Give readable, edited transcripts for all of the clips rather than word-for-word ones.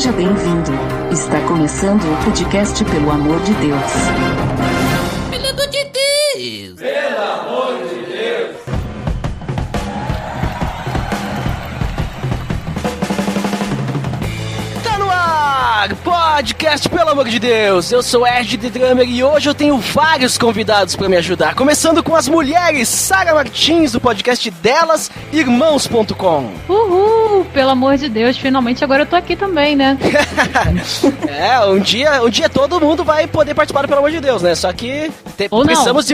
Seja bem-vindo. Está começando o podcast Pelo Amor de Deus. Pelo amor de Deus! Pelo amor de Deus! Tá no ar! Podcast Pelo Amor de Deus! Eu sou Ed The Drummer e hoje eu tenho vários convidados pra me ajudar. Começando com as mulheres, Sara Martins, do podcast Delas Irmãos.com. Uhul! Pelo amor de Deus, finalmente agora eu tô aqui também, né? Um dia todo mundo vai poder participar do Pelo Amor de Deus, né? Só que precisamos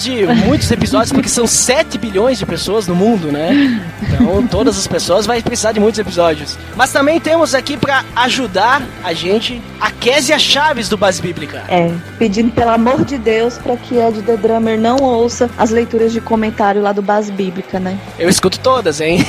de muitos episódios, porque são 7 bilhões de pessoas no mundo, né? Então todas as pessoas vão precisar de muitos episódios. Mas também temos aqui pra ajudar a gente a Késia Chaves, do Base Bíblica. Pedindo pelo amor de Deus pra que Ed The Drummer não ouça as leituras de comentário lá do Base Bíblica, né? Eu escuto todas, hein?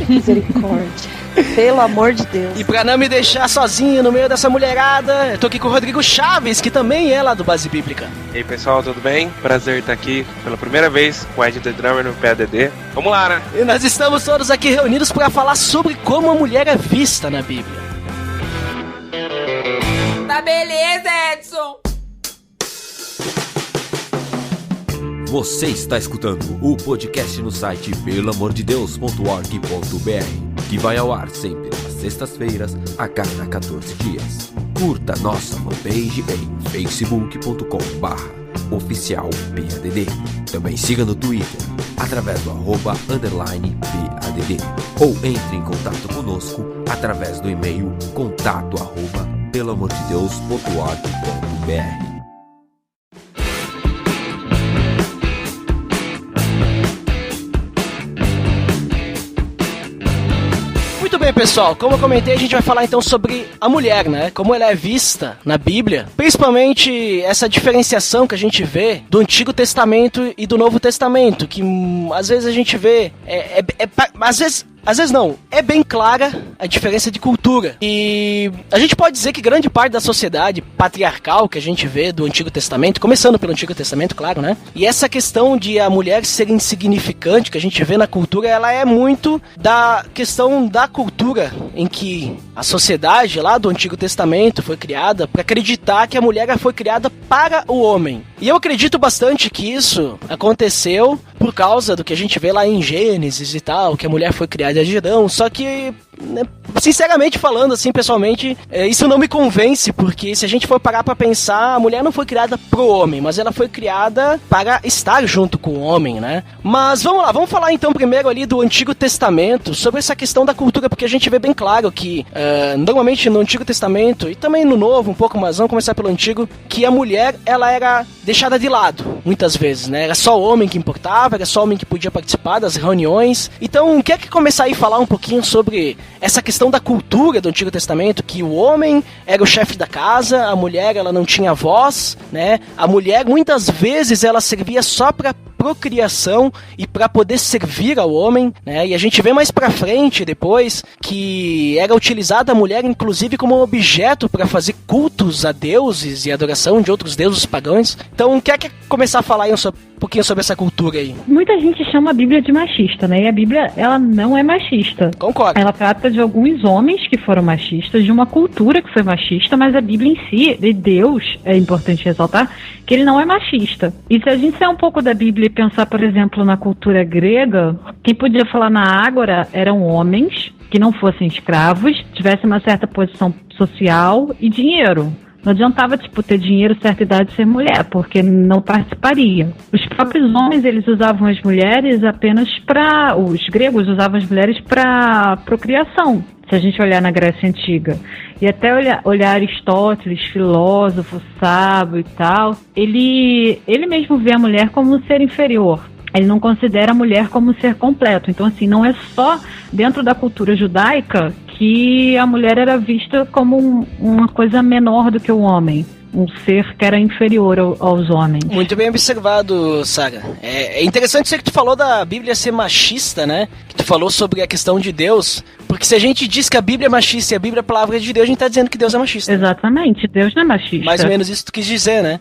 Misericórdia. Pelo amor de Deus. E pra não me deixar sozinho no meio dessa mulherada, eu tô aqui com o Rodrigo Chaves, que também é lá do Base Bíblica. E aí, pessoal, tudo bem? Prazer estar aqui pela primeira vez com o Ed The Drummer no PADD. Vamos lá, né? E nós estamos todos aqui reunidos para falar sobre como a mulher é vista na Bíblia. Tá beleza, Edson! Você está escutando o podcast no site pelamordedeus.org.br, que vai ao ar sempre às sextas-feiras, a cada 14 dias. Curta nossa fanpage em facebook.com/oficialpadd. Também siga no Twitter, através do @_PADD, ou entre em contato conosco através do e-mail contato@pelamordedeus.org.br. Muito bem, pessoal, como eu comentei, a gente vai falar então sobre a mulher, né? Como ela é vista na Bíblia, principalmente essa diferenciação que a gente vê do Antigo Testamento e do Novo Testamento, que às vezes a gente vê, às vezes não, é bem clara a diferença de cultura. E a gente pode dizer que grande parte da sociedade patriarcal que a gente vê do Antigo Testamento, começando pelo Antigo Testamento, claro, né? E essa questão de a mulher ser insignificante que a gente vê na cultura, ela é muito da questão da cultura em que a sociedade lá do Antigo Testamento foi criada para acreditar que a mulher foi criada para o homem. E eu acredito bastante que isso aconteceu por causa do que a gente vê lá em Gênesis e tal, que a mulher foi criada de Adão, só que, sinceramente falando, assim, pessoalmente, isso não me convence, porque se a gente for parar pra pensar, a mulher não foi criada pro homem, mas ela foi criada para estar junto com o homem, né? Mas vamos lá, vamos falar então primeiro ali do Antigo Testamento, sobre essa questão da cultura, porque a gente vê bem claro que, normalmente no Antigo Testamento, e também no Novo um pouco, mas vamos começar pelo Antigo, que a mulher, ela era deixada de lado, muitas vezes, né? Era só o homem que importava, era só o homem que podia participar das reuniões. Então, quer que começar aí a falar um pouquinho sobre essa questão da cultura do Antigo Testamento, que o homem era o chefe da casa, a mulher, ela não tinha voz, né? A mulher, muitas vezes, ela servia só para procriação e para poder servir ao homem, né? E a gente vê mais pra frente, depois, que era utilizada a mulher, inclusive, como um objeto para fazer cultos a deuses e adoração de outros deuses pagãos. Então, quer começar a falar aí um pouquinho sobre essa cultura aí? Muita gente chama a Bíblia de machista, né? E a Bíblia, ela não é machista. Concordo. Ela trata de alguns homens que foram machistas, de uma cultura que foi machista, mas a Bíblia em si, de Deus, é importante ressaltar, que ele não é machista. E se a gente sair um pouco da Bíblia e pensar, por exemplo, na cultura grega, quem podia falar na ágora eram homens que não fossem escravos, tivessem uma certa posição social e dinheiro. Não adiantava, ter dinheiro, certa idade, ser mulher, porque não participaria. Os próprios homens, eles usavam as mulheres apenas os gregos usavam as mulheres para procriação, se a gente olhar na Grécia Antiga. E até olhar Aristóteles, filósofo, sábio e tal, ele mesmo vê a mulher como um ser inferior. Ele não considera a mulher como um ser completo. Então, assim, não é só dentro da cultura judaica que a mulher era vista como uma coisa menor do que o homem. um ser que era inferior aos homens. Muito bem observado, Sara. É interessante isso que tu falou da Bíblia ser machista, né? Que tu falou sobre a questão de Deus. Porque se a gente diz que a Bíblia é machista e a Bíblia é a palavra de Deus, a gente tá dizendo que Deus é machista. Exatamente, Deus não é machista. Mais ou menos isso que tu quis dizer, né?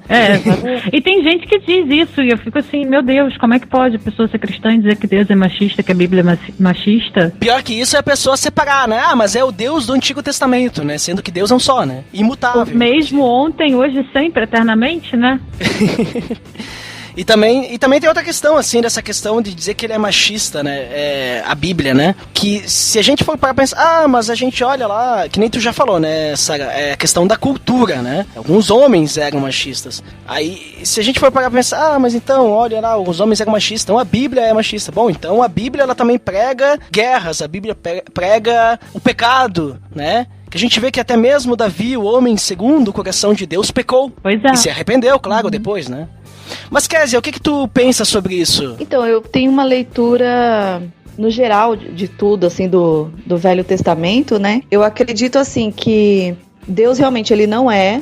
E tem gente que diz isso, e eu fico assim, meu Deus, como é que pode a pessoa ser cristã e dizer que Deus é machista, que a Bíblia é machista? Pior que isso é a pessoa separar, né? Ah, mas é o Deus do Antigo Testamento, né? Sendo que Deus é um só, né? Imutável. O mesmo ontem, hoje, sempre, eternamente, né? E também tem outra questão, assim, dessa questão de dizer que ele é machista, né? A Bíblia, né? Que se a gente for para pensar, mas a gente olha lá, que nem tu já falou, né, Sara? É a questão da cultura, né? Alguns homens eram machistas. Aí, se a gente for para pensar, mas então, olha lá, os homens eram machistas, então a Bíblia é machista. Bom, então a Bíblia, ela também prega guerras, a Bíblia prega o pecado, né? Que a gente vê que até mesmo Davi, o homem segundo o coração de Deus, pecou. Pois é. E se arrependeu, claro, depois, né? Mas, Kézia, o que tu pensa sobre isso? Então, eu tenho uma leitura, no geral, de tudo, assim, do Velho Testamento, né? Eu acredito, assim, que Deus realmente, ele não é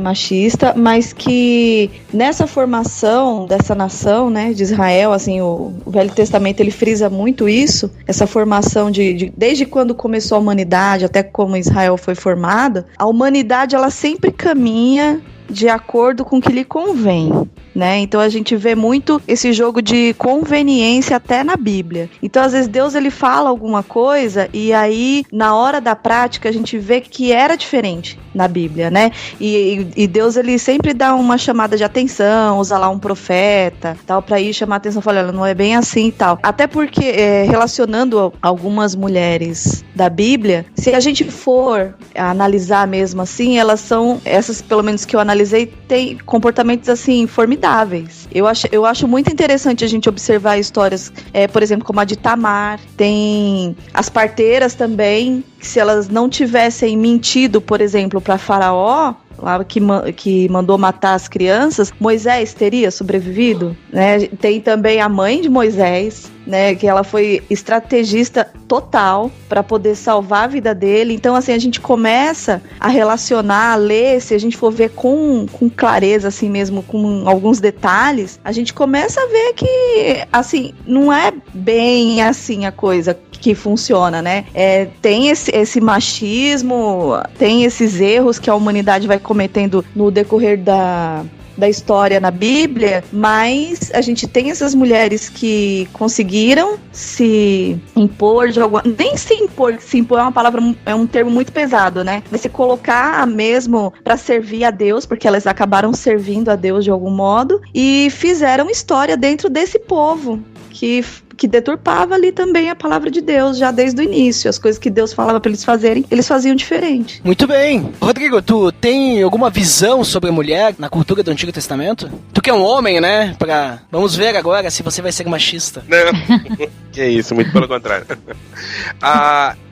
machista, mas que nessa formação dessa nação, né, de Israel, assim, o Velho Testamento, ele frisa muito isso, essa formação desde quando começou a humanidade até como Israel foi formada, a humanidade, ela sempre caminha de acordo com o que lhe convém, né? Então a gente vê muito esse jogo de conveniência até na Bíblia. Então às vezes Deus, ele fala alguma coisa e aí na hora da prática a gente vê que era diferente na Bíblia, né? E Deus, ele sempre dá uma chamada de atenção, usa lá um profeta, tal, pra ir chamar a atenção, falar, não é bem assim e tal. Até porque, relacionando algumas mulheres da Bíblia, se a gente for analisar mesmo assim, elas são, essas pelo menos que eu analisei, tem comportamentos assim formidáveis. Eu acho muito interessante a gente observar histórias, por exemplo, como a de Tamar, tem as parteiras também, que se elas não tivessem mentido, por exemplo, para Faraó, lá que mandou matar as crianças, Moisés teria sobrevivido, né? Tem também a mãe de Moisés, né, que ela foi estrategista total para poder salvar a vida dele. Então, assim, a gente começa a relacionar, a ler, se a gente for ver com clareza, assim mesmo, com alguns detalhes, a gente começa a ver que, assim, não é bem assim a coisa que funciona, né? Tem esse machismo, tem esses erros que a humanidade vai cometendo no decorrer da história na Bíblia, mas a gente tem essas mulheres que conseguiram se impor de alguma... Nem se impor é uma palavra, é um termo muito pesado, né? Mas se colocar mesmo para servir a Deus, porque elas acabaram servindo a Deus de algum modo, e fizeram história dentro desse povo que deturpava ali também a palavra de Deus, já desde o início. As coisas que Deus falava para eles fazerem, eles faziam diferente. Muito bem. Rodrigo, tu tem alguma visão sobre a mulher na cultura do Antigo Testamento? Tu que é um homem, né? Vamos ver agora se você vai ser machista. Não, que isso, muito pelo contrário.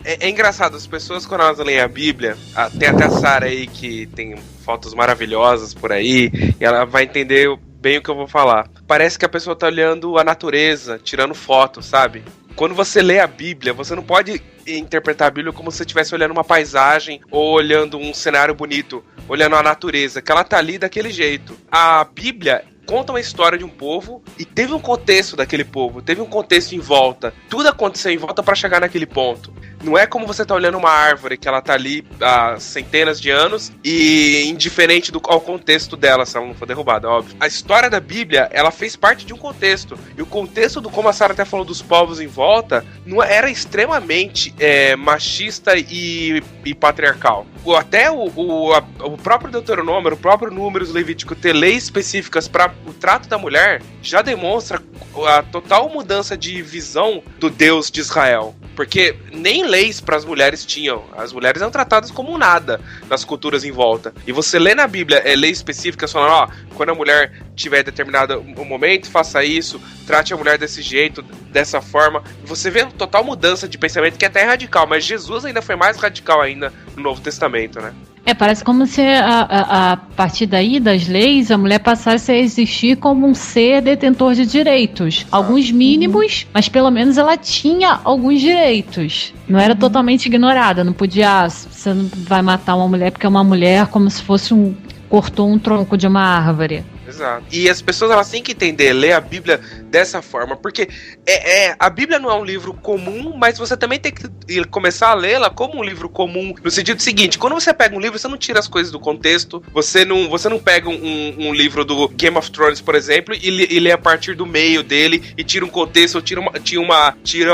É engraçado, as pessoas quando elas leem a Bíblia, tem até a Sara aí que tem fotos maravilhosas por aí, e ela vai entender bem o que eu vou falar. Parece que a pessoa tá olhando a natureza, tirando foto, sabe? Quando você lê a Bíblia, você não pode interpretar a Bíblia como se você estivesse olhando uma paisagem ou olhando um cenário bonito, olhando a natureza, que ela tá ali daquele jeito. A Bíblia conta uma história de um povo e teve um contexto daquele povo, teve um contexto em volta. Tudo aconteceu em volta para chegar naquele ponto. Não é como você tá olhando uma árvore que ela tá ali há centenas de anos e indiferente ao contexto dela, se ela não for derrubada, óbvio. A história da Bíblia, ela fez parte de um contexto. E o contexto do, como a Sara até falou, dos povos em volta, não era extremamente machista e patriarcal. Até o próprio Deuteronômio, o próprio Números Levítico ter leis específicas para o trato da mulher, já demonstra a total mudança de visão do Deus de Israel. Porque nem leis para as mulheres tinham. As mulheres eram tratadas como nada nas culturas em volta. E você lê na Bíblia leis específicas falando, quando a mulher tiver determinado momento, faça isso, trate a mulher desse jeito, dessa forma. Você vê uma total mudança de pensamento que é até radical, mas Jesus ainda foi mais radical ainda no Novo Testamento, né? Parece como se a partir daí das leis a mulher passasse a existir como um ser detentor de direitos. Alguns mínimos, mas pelo menos ela tinha alguns direitos. Não era totalmente ignorada, não podia, você não vai matar uma mulher porque é uma mulher como se fosse cortou um tronco de uma árvore. Exato. E as pessoas elas têm que entender, ler a Bíblia dessa forma, porque a Bíblia não é um livro comum, mas você também tem que começar a lê-la como um livro comum, no sentido seguinte: quando você pega um livro, você não tira as coisas do contexto, você não pega um livro do Game of Thrones, por exemplo, e lê a partir do meio dele, e tira um contexto, ou tira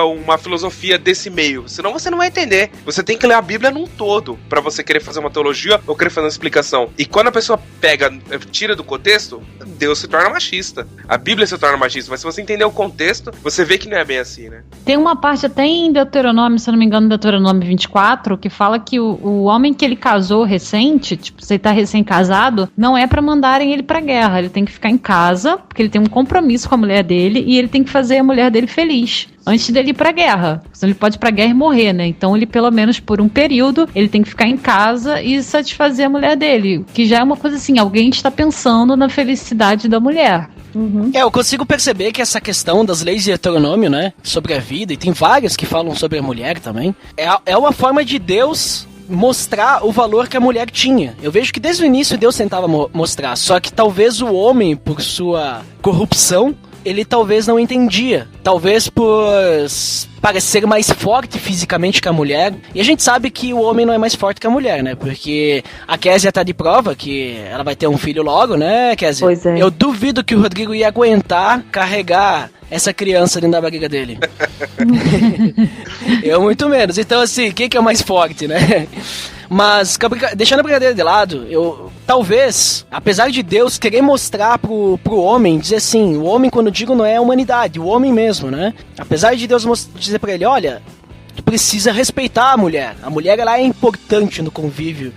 uma filosofia desse meio, senão você não vai entender. Você tem que ler a Bíblia num todo, pra você querer fazer uma teologia, ou querer fazer uma explicação. E quando a pessoa tira do contexto, Deus se torna machista. A Bíblia se torna machista, mas se você entender o contexto, você vê que não é bem assim, né? Tem uma parte até em Deuteronômio, se eu não me engano, Deuteronômio 24, que fala que o homem que ele casou recente, tipo, você tá recém-casado, não é pra mandarem ele pra guerra. Ele tem que ficar em casa, porque ele tem um compromisso com a mulher dele, e ele tem que fazer a mulher dele feliz antes dele ir pra guerra. Senão ele pode ir pra guerra e morrer, né? Então ele, pelo menos por um período, ele tem que ficar em casa e satisfazer a mulher dele. Que já é uma coisa assim, alguém está pensando na felicidade da mulher. Uhum. Eu consigo perceber que essa questão das leis de Deuteronômio, né, sobre a vida, e tem várias que falam sobre a mulher também, é uma forma de Deus mostrar o valor que a mulher tinha. Eu vejo que desde o início Deus tentava mostrar, só que talvez o homem, por sua corrupção, ele talvez não entendia. Talvez por parecer mais forte fisicamente que a mulher. E a gente sabe que o homem não é mais forte que a mulher, né? Porque a Kézia tá de prova que ela vai ter um filho logo, né, Kézia? Pois é. Eu duvido que o Rodrigo ia aguentar carregar essa criança dentro da barriga dele. Eu muito menos. Então, assim, quem que é o mais forte, né? Mas, deixando a brincadeira de lado, talvez, apesar de Deus querer mostrar pro homem, dizer assim, o homem, quando eu digo, não é a humanidade, o homem mesmo, né? Apesar de Deus dizer pra ele, olha, tu precisa respeitar a mulher ela é importante no convívio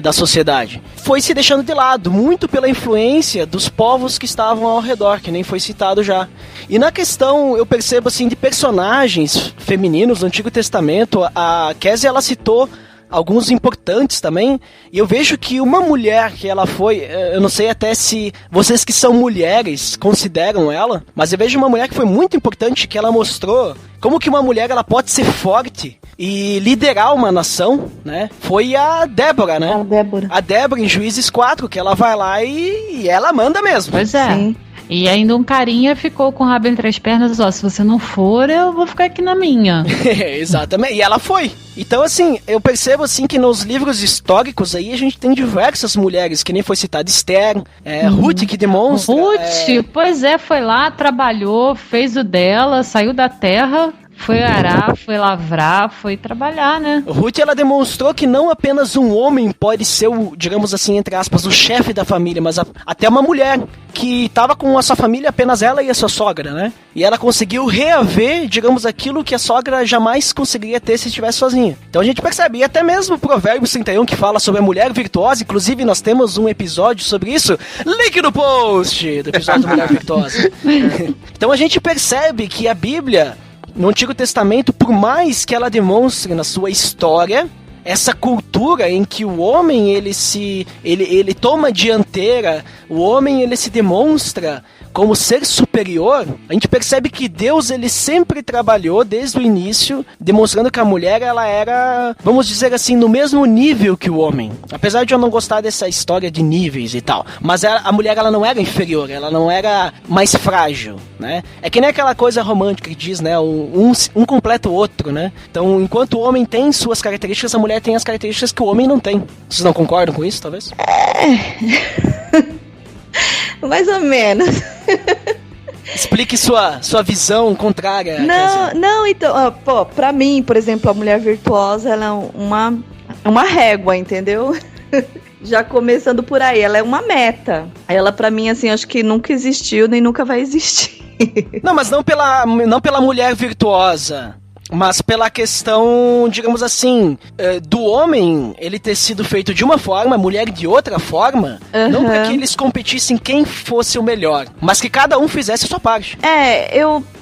da sociedade. Foi se deixando de lado, muito pela influência dos povos que estavam ao redor, que nem foi citado já. E na questão, eu percebo assim, de personagens femininos do Antigo Testamento, a Kézia, ela citou alguns importantes também, e eu vejo que uma mulher que ela foi, eu não sei até se vocês que são mulheres consideram ela, mas eu vejo uma mulher que foi muito importante, que ela mostrou como que uma mulher ela pode ser forte e liderar uma nação, né? Foi a Débora, né? A Débora em Juízes 4, que ela vai lá e ela manda mesmo. Pois é. Sim. E ainda um carinha ficou com o rabo entre as pernas, ó, se você não for, eu vou ficar aqui na minha. Exatamente, e ela foi. Então, assim, eu percebo, assim, que nos livros históricos aí a gente tem diversas mulheres, que nem foi citada Esther, Ruth, que demonstra... Ruth, pois é, foi lá, trabalhou, fez o dela, saiu da terra... Foi arar, foi lavrar, foi trabalhar, né? Ruth, ela demonstrou que não apenas um homem pode ser o, digamos assim, entre aspas, o chefe da família, mas até uma mulher que estava com a sua família, apenas ela e a sua sogra, né? E ela conseguiu reaver, digamos, aquilo que a sogra jamais conseguiria ter se estivesse sozinha. Então a gente percebe, e até mesmo o Provérbios 31, que fala sobre a mulher virtuosa, inclusive nós temos um episódio sobre isso, link no post do episódio da Mulher Virtuosa. Então a gente percebe que a Bíblia... No Antigo Testamento, por mais que ela demonstre na sua história essa cultura em que o homem ele toma a dianteira, o homem ele se demonstra como ser superior, a gente percebe que Deus ele sempre trabalhou desde o início, demonstrando que a mulher ela era, vamos dizer assim, no mesmo nível que o homem. Apesar de eu não gostar dessa história de níveis e tal, mas a mulher ela não era inferior, ela não era mais frágil, né? É que nem aquela coisa romântica que diz, né? Um completa o outro, né? Então, enquanto o homem tem suas características, a mulher tem as características que o homem não tem. Vocês não concordam com isso, talvez? Mais ou menos. Explique sua visão contrária. Não, então, pra mim, por exemplo, a mulher virtuosa, ela é uma régua, entendeu? Já começando por aí, ela é uma meta. Ela, pra mim, assim, acho que nunca existiu, nem nunca vai existir. Não, mas não pela mulher virtuosa, mas pela questão, digamos assim, do homem ele ter sido feito de uma forma, a mulher de outra forma, não para que eles competissem quem fosse o melhor, mas que cada um fizesse a sua parte.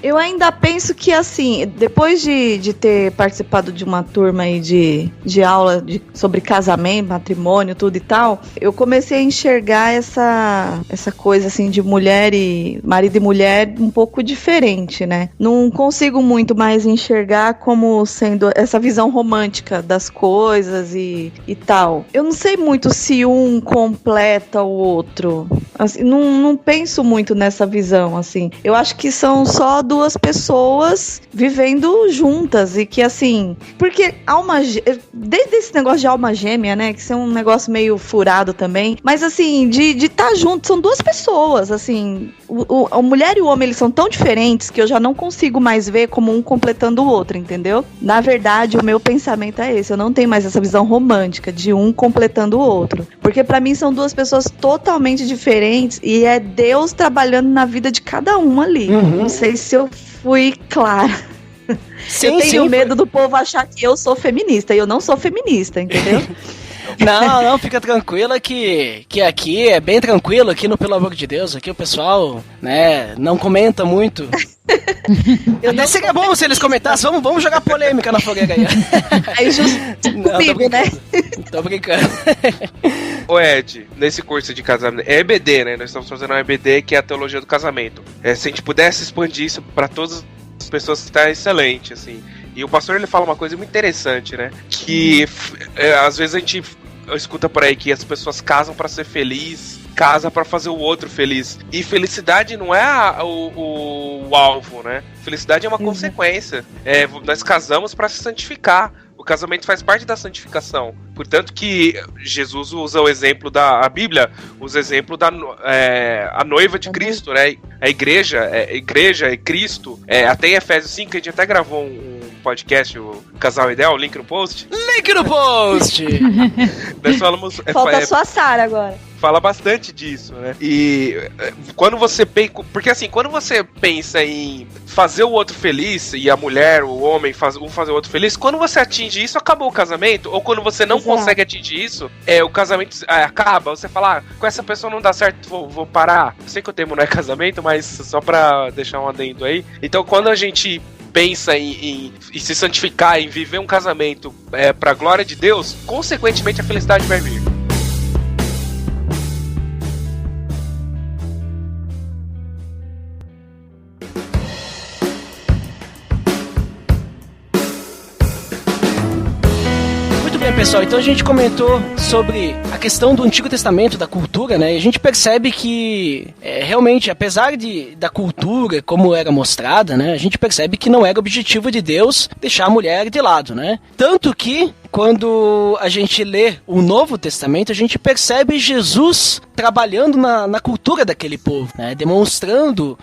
Eu ainda penso que, assim, depois de ter participado de uma turma aí de aula sobre casamento, matrimônio, tudo e tal, eu comecei a enxergar essa coisa, assim, de mulher e marido e mulher um pouco diferente, né? Não consigo muito mais enxergar como sendo essa visão romântica das coisas e tal. Eu não sei muito se um completa o outro. Assim, não penso muito nessa visão, assim. Eu acho que são só duas pessoas vivendo juntas e que, assim... Porque desde esse negócio de alma gêmea, né? Que isso é um negócio meio furado também. Mas, assim, de estar junto, são duas pessoas, assim... A mulher e o homem, eles são tão diferentes que eu já não consigo mais ver como um completando o outro, entendeu? Na verdade, o meu pensamento é esse. Eu não tenho mais essa visão romântica de um completando o outro. Porque pra mim são duas pessoas totalmente diferentes e é Deus trabalhando na vida de cada um ali. Não sei se eu fui clara. Sim, eu tenho medo do povo achar que eu sou feminista e eu não sou feminista, entendeu? Não, fica tranquila que aqui é bem tranquilo, aqui no Pelo Amor de Deus, aqui o pessoal, né, não comenta muito. Até seria bom se eles comentassem, vamos jogar polêmica na fogueira aí. Aí justo comigo, né? Tô brincando. Ô Ed, nesse curso de casamento, é EBD, né? Nós estamos fazendo um EBD que é a teologia do casamento. Se a gente pudesse expandir isso para todas as pessoas, que tá excelente, assim. E o pastor, ele fala uma coisa muito interessante, né? Que às vezes a gente escuta por aí que as pessoas casam pra ser feliz, casa pra fazer o outro feliz. E felicidade não é o alvo, né? Felicidade é uma consequência. Nós casamos pra se santificar. O casamento faz parte da santificação. Portanto que Jesus usa o exemplo a Bíblia usa o exemplo da a noiva de Cristo, né? A igreja é Cristo. Até em Efésios 5, a gente até gravou um podcast, o Casal Ideal, link no post. Link no post! Nós falamos... Falta só a Sara agora. Fala bastante disso, né? E quando você pensa... Porque assim, quando você pensa em fazer o outro feliz, e a mulher, o homem, um fazer o outro feliz, quando você atinge isso, acabou o casamento. Ou quando você não consegue atingir isso, o casamento acaba. Você fala, com essa pessoa não dá certo, vou parar. Eu sei que o termo não é casamento, mas só pra deixar um adendo aí. Então, quando a gente pensa em se santificar, em viver um casamento pra glória de Deus, consequentemente a felicidade vai vir. Pessoal, então a gente comentou sobre a questão do Antigo Testamento, da cultura, né? E a gente percebe que, realmente, apesar da cultura como era mostrada, né? A gente percebe que não era objetivo de Deus deixar a mulher de lado, né? Tanto que, quando a gente lê o Novo Testamento, a gente percebe Jesus trabalhando na cultura daquele povo, né? Demonstrando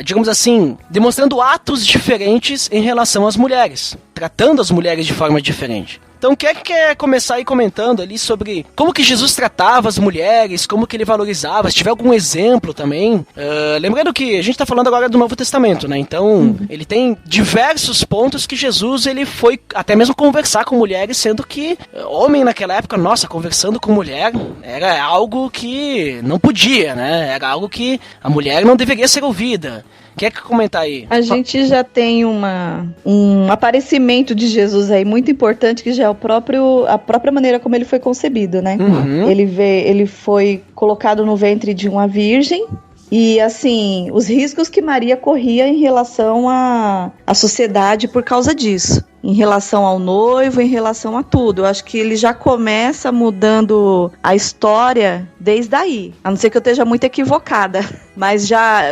digamos assim, demonstrando atos diferentes em relação às mulheres, tratando as mulheres de forma diferente. Então, quem é que quer começar aí comentando ali sobre como que Jesus tratava as mulheres, como que ele valorizava, se tiver algum exemplo também. Lembrando que a gente tá falando agora do Novo Testamento, né? Então, ele tem diversos pontos que Jesus, ele foi até mesmo conversar com mulheres, sendo que homem naquela época, nossa, conversando com mulher era algo que não podia, né? Era algo que a mulher não deveria ser ouvida. Quer comentar aí? A gente já tem um aparecimento de Jesus aí muito importante, que já é a própria maneira como ele foi concebido, né? Ele foi colocado no ventre de uma virgem. E, assim, os riscos que Maria corria em relação à sociedade por causa disso. Em relação ao noivo, em relação a tudo. Eu acho que ele já começa mudando a história desde aí. A não ser que eu esteja muito equivocada. Mas já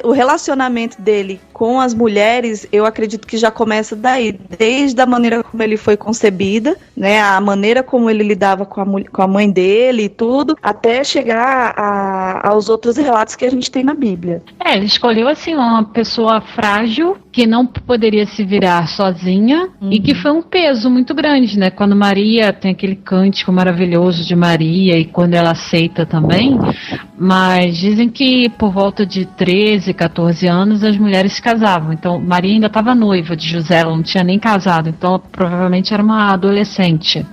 o relacionamento dele com as mulheres, eu acredito que já começa daí. Desde a maneira como ele foi concebida, né? A maneira como ele lidava com a mãe dele e tudo, até chegar aos outros relatos que a gente tem na Bíblia. Ele escolheu, assim, uma pessoa frágil, que não poderia se virar sozinha, e que foi um peso muito grande, né? Quando Maria tem aquele cântico maravilhoso de Maria, e quando ela aceita também, Mas dizem que por volta de 13, 14 anos as mulheres se casavam. Então Maria ainda estava noiva de José, ela não tinha nem casado. Então ela provavelmente era uma adolescente.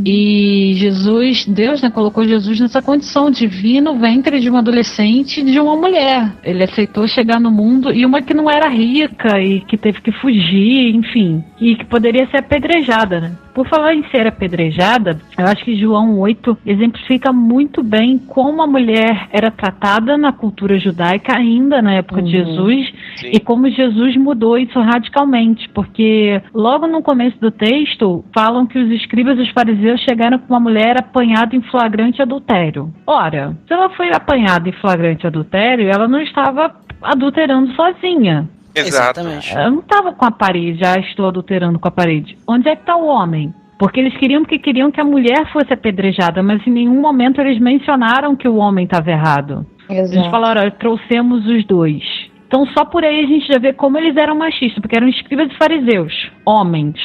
E Jesus, Deus, né, colocou Jesus nessa condição de vir no ventre de uma adolescente e de uma mulher. Ele aceitou chegar no mundo, e uma que não era rica e que teve que fugir, enfim, e que poderia ser apedrejada, né? Por falar em ser apedrejada, eu acho que João 8 exemplifica muito bem como a mulher era tratada na cultura judaica ainda na época de Jesus. Sim. E como Jesus mudou isso radicalmente, porque logo no começo do texto falam que os escribas e os fariseus chegaram com uma mulher apanhada em flagrante adultério. Ora, se ela foi apanhada em flagrante adultério, ela não estava adulterando sozinha. Exatamente. Eu não estava com a parede, já estou adulterando com a parede. Onde é que está o homem? Porque eles queriam que a mulher fosse apedrejada, mas em nenhum momento eles mencionaram que o homem estava errado. Exato. Eles falaram, olha, trouxemos os dois. Então só por aí a gente já vê como eles eram machistas, porque eram escribas e fariseus, homens.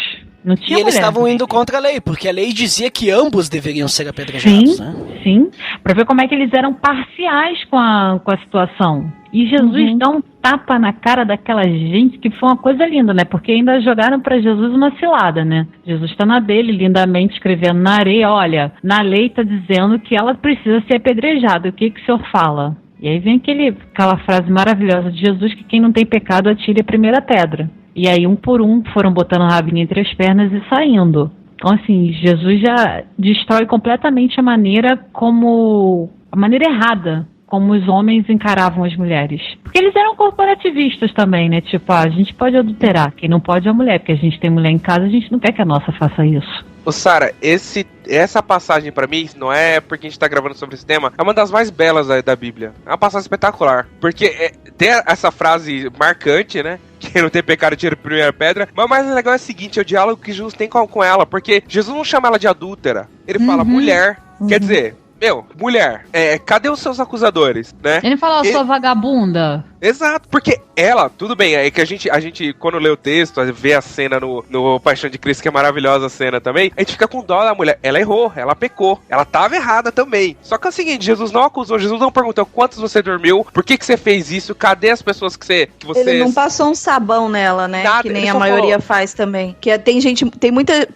Não tinha e eles mulher, estavam né? indo contra a lei, porque a lei dizia que ambos deveriam ser apedrejados, Sim, né? sim. Pra ver como é que eles eram parciais com a situação. E Jesus dá um tapa na cara daquela gente, que foi uma coisa linda, né? Porque ainda jogaram pra Jesus uma cilada, né? Jesus tá na dele, lindamente escrevendo na areia, olha, na lei tá dizendo que ela precisa ser apedrejada. O que o senhor fala? E aí vem aquela frase maravilhosa de Jesus, que quem não tem pecado atire a primeira pedra. E aí, um por um, foram botando a rabinha entre as pernas e saindo. Então, assim, Jesus já destrói completamente a maneira errada como os homens encaravam as mulheres. Porque eles eram corporativistas também, né? Tipo, a gente pode adulterar, quem não pode é a mulher, porque a gente tem mulher em casa, a gente não quer que a nossa faça isso. Ô Sara, essa passagem pra mim, não é porque a gente tá gravando sobre esse tema, é uma das mais belas da Bíblia. É uma passagem espetacular. Porque tem essa frase marcante, né? Quem não tem pecado tira a primeira pedra. Mas o mais legal é o seguinte, é o diálogo que Jesus tem com ela. Porque Jesus não chama ela de adúltera. Ele fala mulher. Quer dizer, mulher, cadê os seus acusadores, né? Ele fala, sua vagabunda. Exato, porque ela, tudo bem, é que a gente quando lê o texto, vê a cena no Paixão de Cristo, que é maravilhosa a cena também, a gente fica com dó da mulher. Ela errou, ela pecou, ela tava errada também. Só que é o seguinte, Jesus não acusou, Jesus não perguntou quantos você dormiu, por que você fez isso, cadê as pessoas que você... Ele não passou um sabão nela, né? Nada, que nem a maioria faz também. Que tem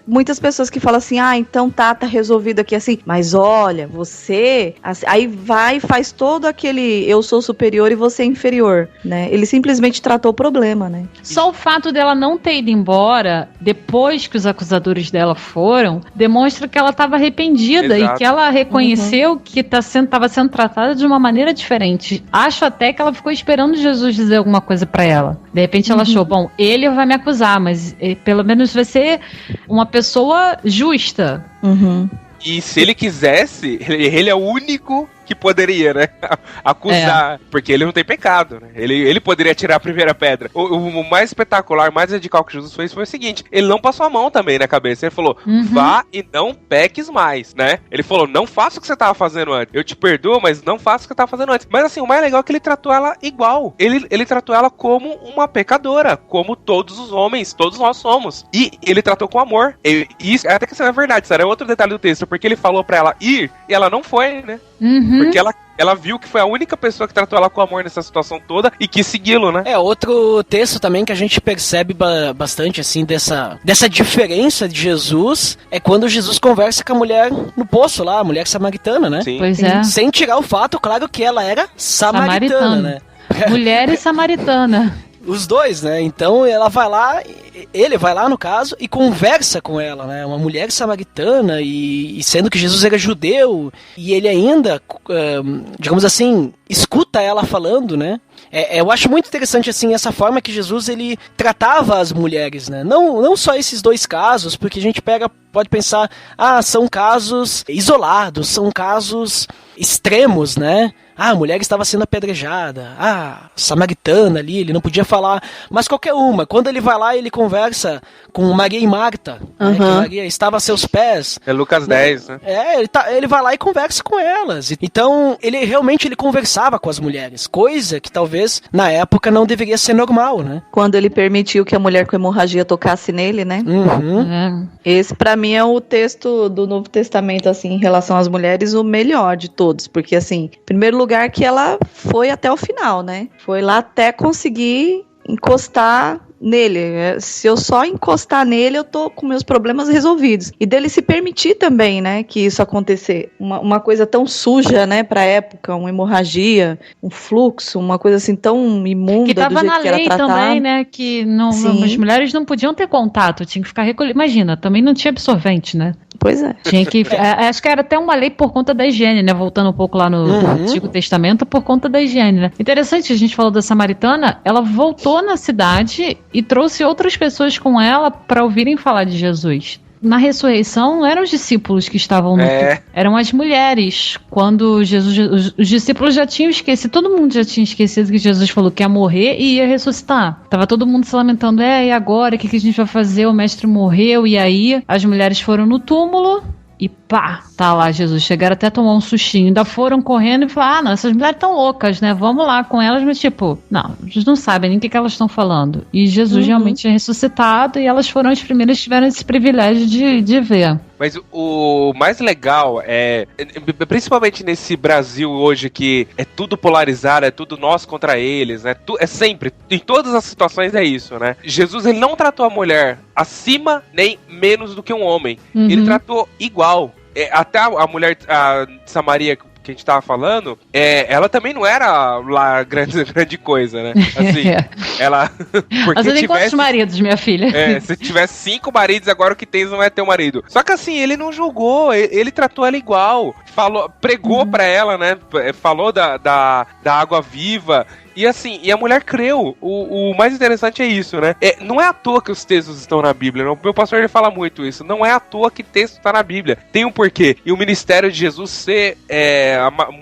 muitas pessoas que falam assim, então tá resolvido aqui assim, mas olha, você... Assim, aí vai e faz todo aquele eu sou superior e você é inferior. Né? Ele simplesmente tratou o problema, né? Só o fato dela não ter ido embora depois que os acusadores dela foram demonstra que ela estava arrependida. Exato. E que ela reconheceu que estava sendo tratada de uma maneira diferente. Acho até que ela ficou esperando Jesus dizer alguma coisa pra ela. De repente ela achou, bom, ele vai me acusar, mas pelo menos vai ser uma pessoa justa. E se ele quisesse, ele é o único que poderia, né, acusar, porque ele não tem pecado, né, ele poderia tirar a primeira pedra. O mais espetacular, mais radical que Jesus fez foi o seguinte, ele não passou a mão também na cabeça, ele falou, vá e não peques mais, né, ele falou, não faça o que você estava fazendo antes, eu te perdoo, mas não faça o que você estava fazendo antes. Mas assim, o mais legal é que ele tratou ela igual, ele tratou ela como uma pecadora, como todos os homens, todos nós somos, e ele tratou com amor, e isso, até que isso é verdade, isso é outro detalhe do texto, porque ele falou pra ela ir, e ela não foi, né. Porque ela viu que foi a única pessoa que tratou ela com amor nessa situação toda e quis segui-lo, né? Outro texto também que a gente percebe bastante, assim, dessa diferença de Jesus, é quando Jesus conversa com a mulher no poço lá, a mulher samaritana, né? Sim. Pois é. Sem tirar o fato, claro, que ela era samaritana. Né? Mulher e samaritana. Os dois, né? Então ele vai lá no caso e conversa com ela, né? Uma mulher samaritana e sendo que Jesus era judeu e ele ainda, digamos assim, escuta ela falando, né? Eu acho muito interessante, assim, essa forma que Jesus, ele tratava as mulheres, né? Não só esses dois casos, porque a gente pode pensar, são casos isolados, são casos extremos, né? A mulher estava sendo apedrejada, samaritana ali, ele não podia falar, mas qualquer uma. Quando ele vai lá, ele conversa com Maria e Marta, né, que Maria estava a seus pés. É Lucas 10, né? Ele vai lá e conversa com elas. Então, ele realmente conversava conversava com as mulheres, coisa que talvez na época não deveria ser normal, né? Quando ele permitiu que a mulher com hemorragia tocasse nele, né? Uhum. Esse pra mim é o texto do Novo Testamento, assim, em relação às mulheres, o melhor de todos, porque assim, em primeiro lugar que ela foi até o final, né? Foi lá até conseguir encostar nele. Se eu só encostar nele, eu tô com meus problemas resolvidos. E dele se permitir também, né, que isso acontecer. Uma coisa tão suja, né, pra época, uma hemorragia, um fluxo, uma coisa assim tão imunda que tava do jeito na que era lei tratado. também, né, que as mulheres não podiam ter contato, tinha que ficar recolhido. Imagina, também não tinha absorvente, né? Pois é. Tinha que, acho que era até uma lei por conta da higiene, né? Voltando um pouco lá no Antigo Testamento, por conta da higiene, né? Interessante, a gente falou da samaritana, ela voltou na cidade e trouxe outras pessoas com ela para ouvirem falar de Jesus. Na ressurreição, não eram os discípulos que estavam no eram as mulheres. Quando Jesus, os discípulos já tinham esquecido, todo mundo já tinha esquecido que Jesus falou que ia morrer e ia ressuscitar. Tava todo mundo se lamentando, e agora? O que a gente vai fazer? O mestre morreu, e aí? As mulheres foram no túmulo e pá, tá lá Jesus. Chegaram até a tomar um sustinho. Ainda foram correndo e falaram, não, essas mulheres estão loucas, né? Vamos lá com elas, mas tipo, não, eles não sabem nem o que elas estão falando. E Jesus realmente é ressuscitado e elas foram as primeiras que tiveram esse privilégio de ver. Mas o mais legal é, principalmente nesse Brasil hoje que é tudo polarizado, é tudo nós contra eles, né? É sempre, em todas as situações é isso, né? Jesus, ele não tratou a mulher acima nem menos do que um homem. Ele tratou igual. Até a mulher de Samaria que a gente tava falando, ela também não era lá grande coisa, né? Assim, ela... Mas você tem quantos maridos, minha filha? Se tivesse 5 maridos, agora o que tens não é teu marido. Só que assim, ele não julgou, ele tratou ela igual. Pregou pra ela, né? Falou da água viva. E assim, a mulher creu. O mais interessante é isso, né? Não é à toa que os textos estão na Bíblia. O meu pastor ele fala muito isso. Não é à toa que texto está na Bíblia. Tem um porquê. E o ministério de Jesus ser...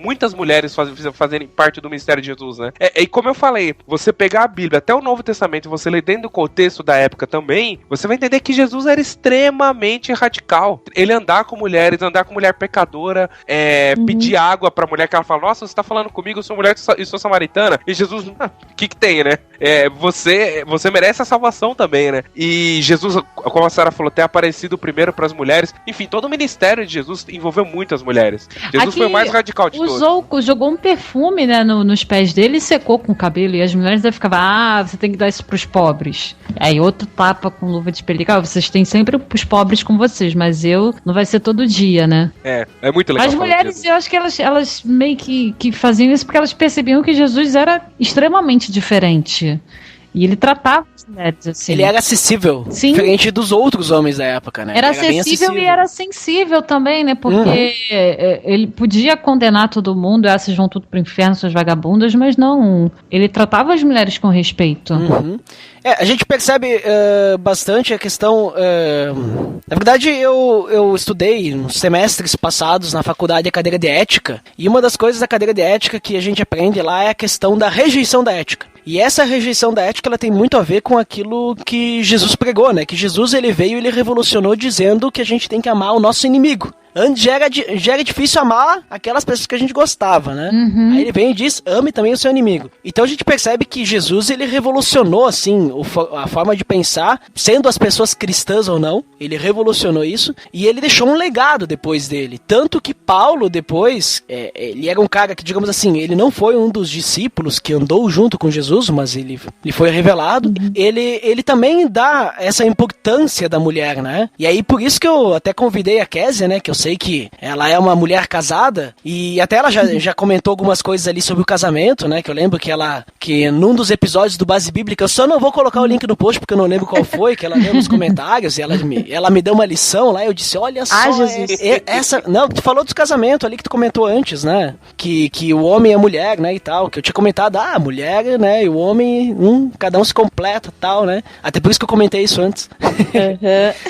muitas mulheres fazerem parte do ministério de Jesus, né? E como eu falei, você pegar a Bíblia até o Novo Testamento e você ler dentro do contexto da época também, você vai entender que Jesus era extremamente radical. Ele andar com mulheres, andar com mulher pecadora, pedir água pra mulher que ela fala, nossa, você tá falando comigo, eu sou mulher e sou samaritana. E Jesus, o que tem, né? Você merece a salvação também, né? E Jesus, como a Sarah falou, tem aparecido primeiro pras mulheres. Enfim, todo o ministério de Jesus envolveu muitas mulheres. Jesus aqui, foi o mais radical de todos. Jogou um perfume, né, nos pés dele e secou com o cabelo. E as mulheres aí ficavam, você tem que dar isso pros pobres. Aí outro tapa com luva de pelica. Vocês têm sempre os pobres com vocês, mas não vai ser todo dia, né? É muito legal. As mulheres, eu acho que elas meio que faziam isso porque elas percebiam que Jesus era extremamente diferente. E ele tratava as mulheres assim. Ele era acessível, sim, diferente dos outros homens da época, né? Era acessível e era sensível também, né? Porque ele podia condenar todo mundo, vocês vão tudo pro inferno, suas vagabundas, mas não. Ele tratava as mulheres com respeito. A gente percebe bastante a questão... na verdade, eu estudei nos semestres passados na faculdade a cadeira de ética, e uma das coisas da cadeira de ética que a gente aprende lá é a questão da rejeição da ética. E essa rejeição da ética, ela tem muito a ver com aquilo que Jesus pregou, né? Que Jesus, ele veio e ele revolucionou dizendo que a gente tem que amar o nosso inimigo. Antes já era difícil amar aquelas pessoas que a gente gostava, né? Aí ele vem e diz, ame também o seu inimigo. Então a gente percebe que Jesus, ele revolucionou, assim, a forma de pensar, sendo as pessoas cristãs ou não, ele revolucionou isso, e ele deixou um legado depois dele. Tanto que Paulo, depois, ele era um cara que, digamos assim, ele não foi um dos discípulos que andou junto com Jesus, mas ele foi revelado. Ele também dá essa importância da mulher, né? E aí, por isso que eu até convidei a Kézia, né? Que eu sei que ela é uma mulher casada, e até ela já comentou algumas coisas ali sobre o casamento, né? Que eu lembro que num dos episódios do Base Bíblica, eu só não vou colocar o link no post porque eu não lembro qual foi, que ela leu nos comentários, e ela me deu uma lição lá, e eu disse, olha só, Jesus. Não, tu falou dos casamentos ali que tu comentou antes, né? Que o homem é mulher, né, e tal, que eu tinha comentado, a mulher, né, e o homem, cada um se completa, tal, né? Até por isso que eu comentei isso antes.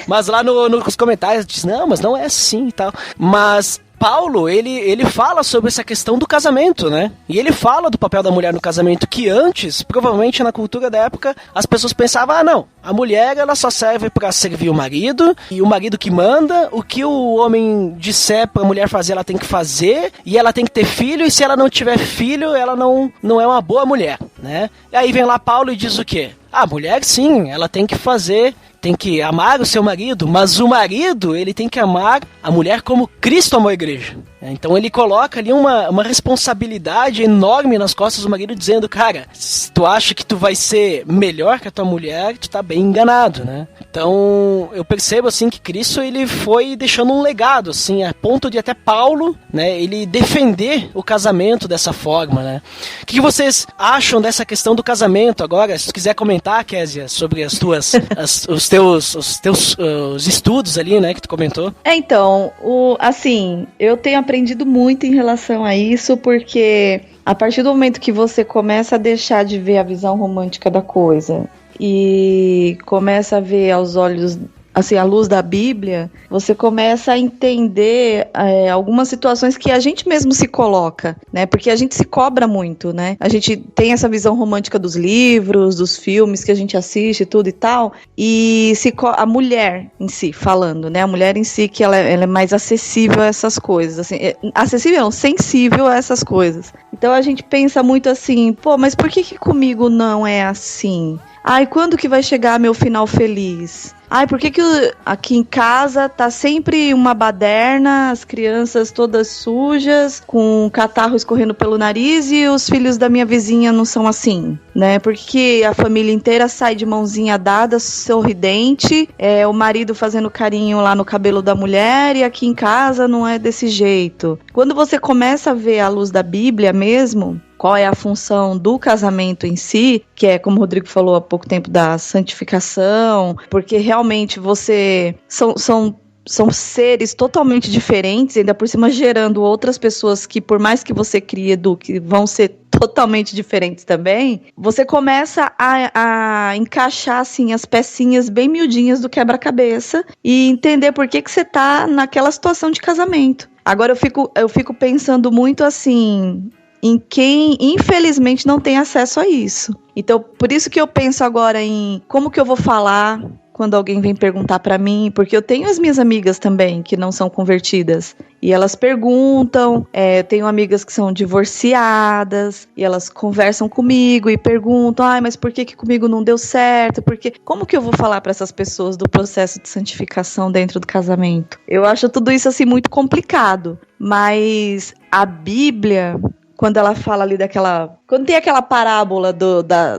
Mas lá nos comentários, eu disse, não, mas não é assim, tal. Mas Paulo, ele fala sobre essa questão do casamento, né? E ele fala do papel da mulher no casamento, que antes, provavelmente na cultura da época, as pessoas pensavam, não, a mulher ela só serve pra servir o marido, e o marido que manda, o que o homem disser pra mulher fazer, ela tem que fazer, e ela tem que ter filho, e se ela não tiver filho, ela não é uma boa mulher, né? E aí vem lá Paulo e diz o quê? A mulher sim, ela tem que fazer, tem que amar o seu marido, mas o marido, ele tem que amar a mulher como Cristo amou a igreja. Então ele coloca ali uma responsabilidade enorme nas costas do marido, dizendo, cara, se tu acha que tu vai ser melhor que a tua mulher, tu tá bem enganado, né? Então eu percebo assim que Cristo ele foi deixando um legado, assim, a ponto de até Paulo, né, ele defender o casamento dessa forma, né? O que vocês acham dessa questão do casamento agora? Se tu quiser comentar, Kézia, sobre as tuas, os teus estudos ali, né, que tu comentou. Então, assim, eu tenho aprendido muito em relação a isso, porque a partir do momento que você começa a deixar de ver a visão romântica da coisa e começa a ver aos olhos, assim, à luz da Bíblia, você começa a entender algumas situações que a gente mesmo se coloca, né? Porque a gente se cobra muito, né? A gente tem essa visão romântica dos livros, dos filmes que a gente assiste, tudo e tal, e a mulher em si, falando, né? A mulher em si, que ela é mais acessível a essas coisas, assim, acessível não, sensível a essas coisas. Então a gente pensa muito assim, pô, mas por que comigo não é assim? Ai, quando que vai chegar meu final feliz? Ai, por que aqui em casa tá sempre uma baderna, as crianças todas sujas, com catarro escorrendo pelo nariz e os filhos da minha vizinha não são assim, né? Por que a família inteira sai de mãozinha dada, sorridente, o marido fazendo carinho lá no cabelo da mulher e aqui em casa não é desse jeito? Quando você começa a ver à luz da Bíblia mesmo, qual é a função do casamento em si, que é, como o Rodrigo falou há pouco tempo, da santificação, porque realmente são seres totalmente diferentes, ainda por cima gerando outras pessoas que, por mais que você crie, que vão ser totalmente diferentes também, você começa a encaixar assim, as pecinhas bem miudinhas do quebra-cabeça e entender por que você tá naquela situação de casamento. Agora eu fico pensando muito assim em quem, infelizmente, não tem acesso a isso. Então, por isso que eu penso agora em como que eu vou falar quando alguém vem perguntar pra mim, porque eu tenho as minhas amigas também, que não são convertidas, e elas perguntam, tenho amigas que são divorciadas, e elas conversam comigo e perguntam, mas por que comigo não deu certo? Porque como que eu vou falar pra essas pessoas do processo de santificação dentro do casamento? Eu acho tudo isso, assim, muito complicado, mas a Bíblia, quando ela fala ali quando tem aquela parábola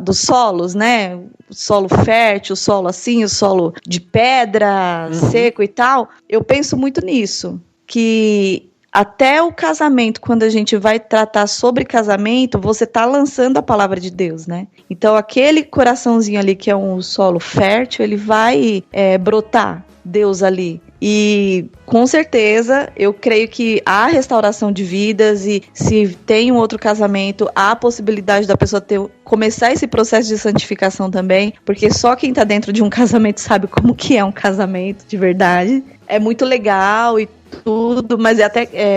dos solos, né? O solo fértil, o solo assim, o solo de pedra, seco e tal. Eu penso muito nisso. Que até o casamento, quando a gente vai tratar sobre casamento, você tá lançando a palavra de Deus, né? Então aquele coraçãozinho ali que é um solo fértil, ele vai brotar Deus ali. E com certeza eu creio que há restauração de vidas, e se tem um outro casamento, há a possibilidade da pessoa começar esse processo de santificação também, porque só quem tá dentro de um casamento sabe como que é um casamento de verdade. É muito legal e tudo, mas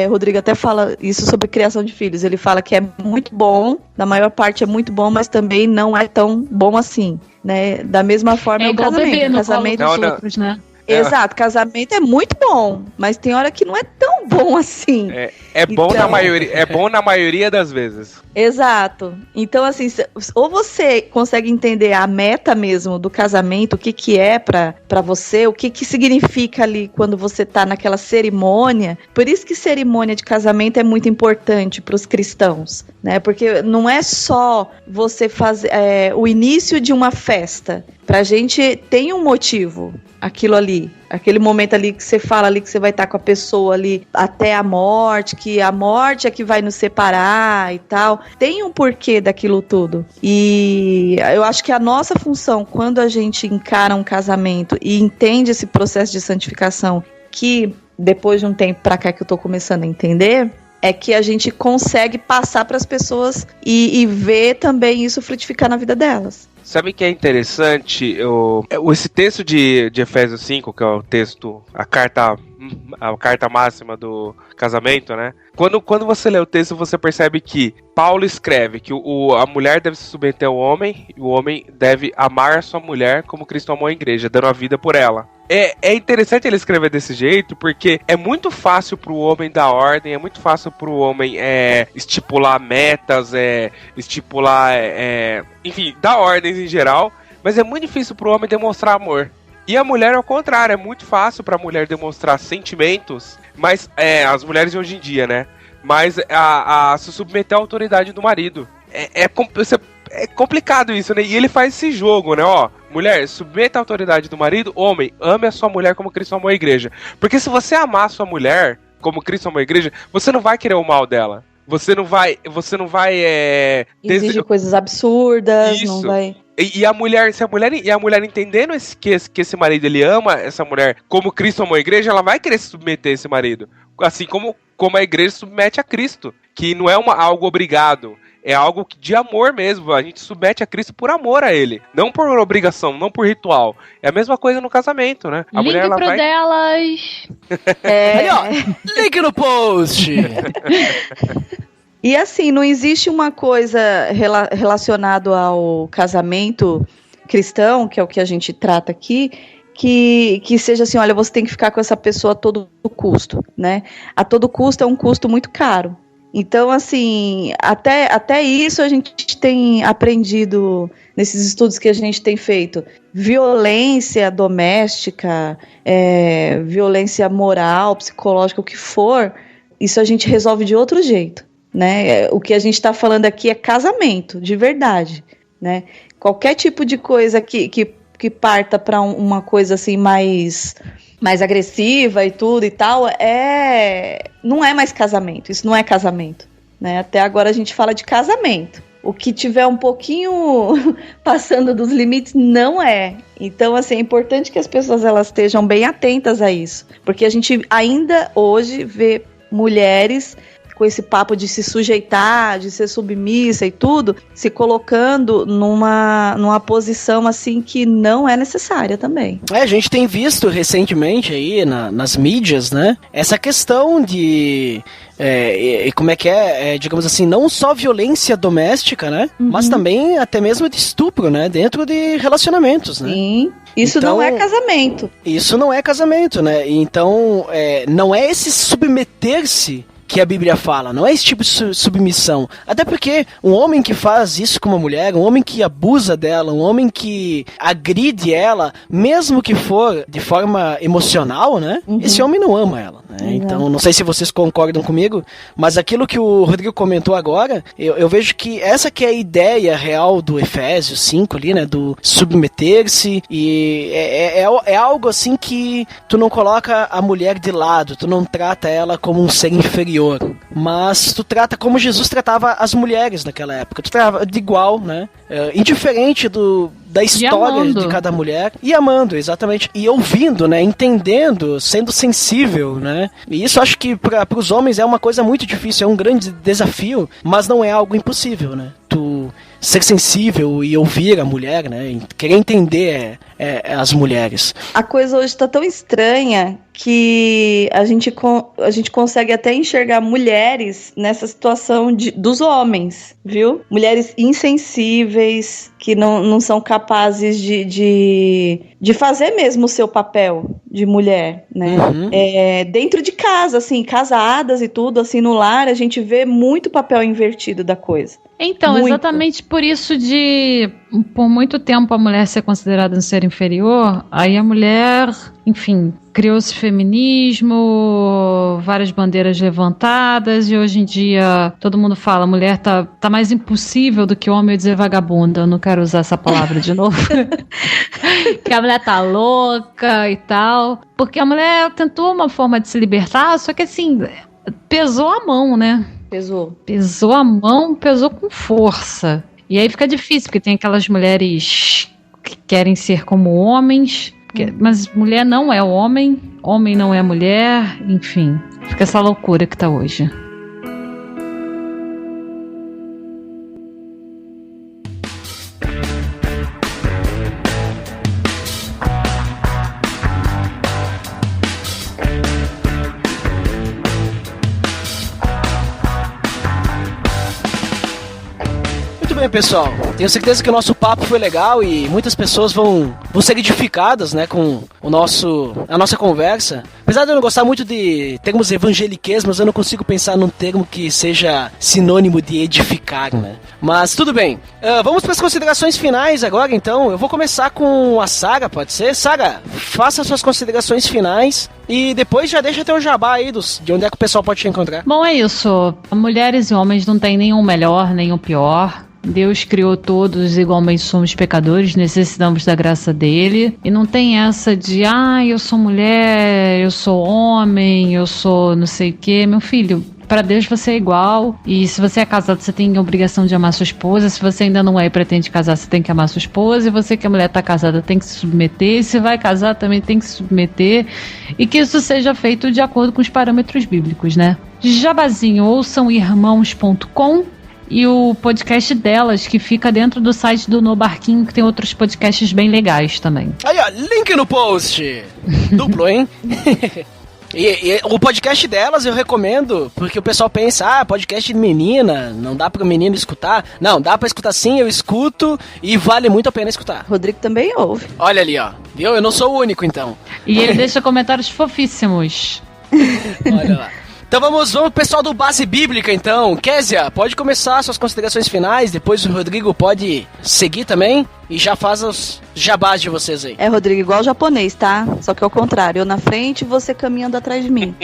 Rodrigo até fala isso sobre criação de filhos. Ele fala que é muito bom, na maior parte é muito bom, mas também não é tão bom assim, né? Da mesma forma igual casamento. Bebê no Casamento colo dos outros, né? Exato, casamento é muito bom, mas tem hora que não é tão bom assim. É bom na maioria das vezes. Exato. Então, assim, ou você consegue entender a meta mesmo do casamento, o que é pra você, o que significa ali quando você tá naquela cerimônia. Por isso que cerimônia de casamento é muito importante pros cristãos, né? Porque não é só você fazer o início de uma festa. Pra gente tem um motivo, aquilo ali, aquele momento ali que você fala ali que você vai estar com a pessoa ali até a morte, que a morte é que vai nos separar e tal. Tem um porquê daquilo tudo. E eu acho que a nossa função, quando a gente encara um casamento e entende esse processo de santificação, que depois de um tempo pra cá que eu tô começando a entender, é que a gente consegue passar para as pessoas e ver também isso frutificar na vida delas. Sabe que é interessante? Esse texto de Efésios 5, que é o texto, a carta máxima do casamento, né? Quando você lê o texto, você percebe que Paulo escreve que a mulher deve se submeter ao homem e o homem deve amar a sua mulher como Cristo amou a igreja, dando a vida por ela. É interessante ele escrever desse jeito, porque é muito fácil pro homem dar ordem, é muito fácil pro homem estipular metas, enfim, dar ordens em geral, mas é muito difícil pro homem demonstrar amor. E a mulher, ao contrário, é muito fácil pra mulher demonstrar sentimentos, mas as mulheres de hoje em dia, né? Mas a se submeter à autoridade do marido. É complicado isso, né? E ele faz esse jogo, né? Ó, mulher, submeta à autoridade do marido. Homem, ame a sua mulher como Cristo amou a igreja. Porque se você amar a sua mulher como Cristo amou a igreja, você não vai querer o mal dela. Você não vai exige coisas absurdas, isso. Não vai. E a mulher entendendo que esse marido ele ama essa mulher como Cristo amou a igreja, ela vai querer se submeter a esse marido. Assim como a igreja submete a Cristo, que não é algo obrigado, é algo de amor mesmo. A gente submete a Cristo por amor a ele, não por obrigação, não por ritual. É a mesma coisa no casamento, né? A mulher, ela vai... delas. Aí, ó, link no post. E assim, não existe uma coisa relacionada ao casamento cristão, que é o que a gente trata aqui, que seja assim, olha, você tem que ficar com essa pessoa a todo custo, né? A todo custo é um custo muito caro. Então, assim, até isso a gente tem aprendido nesses estudos que a gente tem feito. Violência doméstica, violência moral, psicológica, o que for, isso a gente resolve de outro jeito. Né? O que a gente está falando aqui é casamento, de verdade, né? Qualquer tipo de coisa que parta para uma coisa assim mais agressiva e tudo e tal, não é mais casamento, isso não é casamento, né? Até agora a gente fala de casamento. O que tiver um pouquinho passando dos limites não é. Então, assim, é importante que as pessoas elas estejam bem atentas a isso, porque a gente ainda hoje vê mulheres com esse papo de se sujeitar, de ser submissa e tudo, se colocando numa posição assim que não é necessária também. A gente tem visto recentemente aí nas mídias, né, essa questão de como é que digamos assim, não só violência doméstica, né, mas também até mesmo de estupro, né, dentro de relacionamentos, né. Sim. Isso então, não é casamento. Isso não é casamento, né, então não é esse submeter-se que a Bíblia fala, não é esse tipo de submissão. Até porque um homem que faz isso com uma mulher, um homem que abusa dela, um homem que agride ela, mesmo que for de forma emocional, né? Esse homem não ama ela, né? Então, não sei se vocês concordam comigo, mas aquilo que o Rodrigo comentou agora, eu vejo que essa que é a ideia real do Efésios 5 ali, né? Do submeter-se, e é algo assim que tu não coloca a mulher de lado, tu não trata ela como um ser inferior, mas tu trata como Jesus tratava as mulheres naquela época, tu trata de igual, né? Indiferente da história de cada mulher, e amando, exatamente, e ouvindo, né, entendendo, sendo sensível, né, e isso acho que para os homens é uma coisa muito difícil, é um grande desafio, mas não é algo impossível, né, tu ser sensível e ouvir a mulher, né, querer entender as mulheres. A coisa hoje está tão estranha que a gente consegue até enxergar mulheres nessa situação dos homens, viu? Mulheres insensíveis, que não são capazes de fazer mesmo o seu papel de mulher, né? Dentro de casa, assim, casadas e tudo, assim, no lar, a gente vê muito papel invertido da coisa. Então, muito. Exatamente por isso por muito tempo a mulher ser considerada um ser inferior, aí a mulher, enfim, criou-se feminismo, várias bandeiras levantadas, e hoje em dia todo mundo fala, a mulher tá mais impossível do que o homem. Eu dizer vagabunda, eu não quero usar essa palavra de novo. Que a mulher tá louca e tal, porque a mulher tentou uma forma de se libertar, só que assim, pesou a mão, né? Pesou a mão, pesou com força. E aí fica difícil, porque tem aquelas mulheres que querem ser como homens, mas mulher não é homem não é mulher, enfim, fica essa loucura que tá hoje. bem, pessoal, tenho certeza que o nosso papo foi legal e muitas pessoas vão ser edificadas, né, com a nossa conversa. Apesar de eu não gostar muito de termos evangeliquesmos, eu não consigo pensar num termo que seja sinônimo de edificar, né? Mas tudo bem. Vamos para as considerações finais agora, então. Eu vou começar com a Sara, pode ser? Sara, faça suas considerações finais e depois já deixa teu jabá aí de onde é que o pessoal pode te encontrar. Bom, é isso. Mulheres e homens não tem nenhum melhor, nenhum pior. Deus criou todos igualmente, somos pecadores, necessitamos da graça dele. E não tem essa de, eu sou mulher, eu sou homem, eu sou não sei o quê. Meu filho, para Deus você é igual. E se você é casado, você tem a obrigação de amar sua esposa. Se você ainda não é e pretende casar, você tem que amar sua esposa. E você que é mulher, tá casada, tem que se submeter. E se vai casar, também tem que se submeter. E que isso seja feito de acordo com os parâmetros bíblicos, né? Jabazinho, ouçam irmãos.com. E o podcast delas, que fica dentro do site do No Barquinho, que tem outros podcasts bem legais também. Aí, ó, link no post. Duplo, hein? E o podcast delas eu recomendo, porque o pessoal pensa, podcast de menina, não dá pro menino escutar. Não, dá pra escutar sim, eu escuto e vale muito a pena escutar. Rodrigo também ouve. Olha ali, ó. Viu? Eu não sou o único, então. E ele deixa comentários fofíssimos. Olha lá. Então vamos pro pessoal do Base Bíblica, então. Kézia, pode começar suas considerações finais, depois o Rodrigo pode seguir também e já faz os jabás de vocês aí. É, Rodrigo, igual o japonês, tá? Só que é o contrário, eu na frente e você caminhando atrás de mim.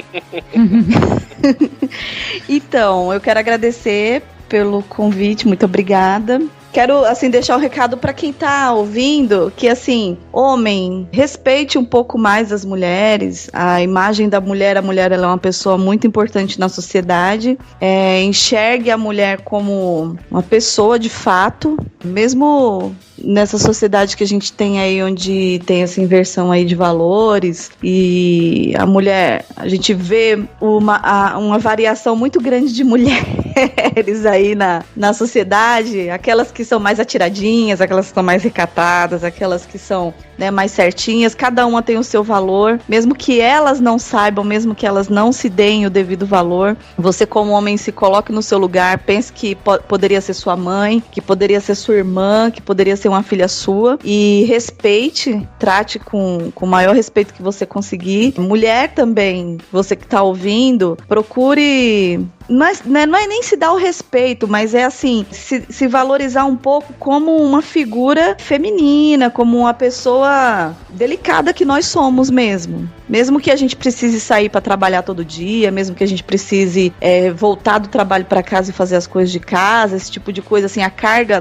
Então, eu quero agradecer pelo convite, muito obrigada. Quero, assim, deixar um recado para quem tá ouvindo, que, assim, homem, respeite um pouco mais as mulheres, a imagem da mulher, ela é uma pessoa muito importante na sociedade, enxergue a mulher como uma pessoa de fato, mesmo nessa sociedade que a gente tem aí, onde tem essa inversão aí de valores, e a mulher, a gente vê uma variação muito grande de mulheres aí na sociedade, aquelas que são mais atiradinhas, aquelas que são mais recatadas, aquelas que são, né, mais certinhas, cada uma tem o seu valor, mesmo que elas não saibam, mesmo que elas não se deem o devido valor, você como homem se coloque no seu lugar, pense que poderia ser sua mãe, que poderia ser sua irmã, que poderia ser uma filha sua, e respeite, trate com o maior respeito que você conseguir. Mulher também, você que tá ouvindo, procure... Mas, né, não é nem se dar o respeito, mas é assim, se valorizar um pouco como uma figura feminina, como uma pessoa delicada que nós somos mesmo. Mesmo que a gente precise sair para trabalhar todo dia, mesmo que a gente precise voltar do trabalho para casa e fazer as coisas de casa, esse tipo de coisa, assim,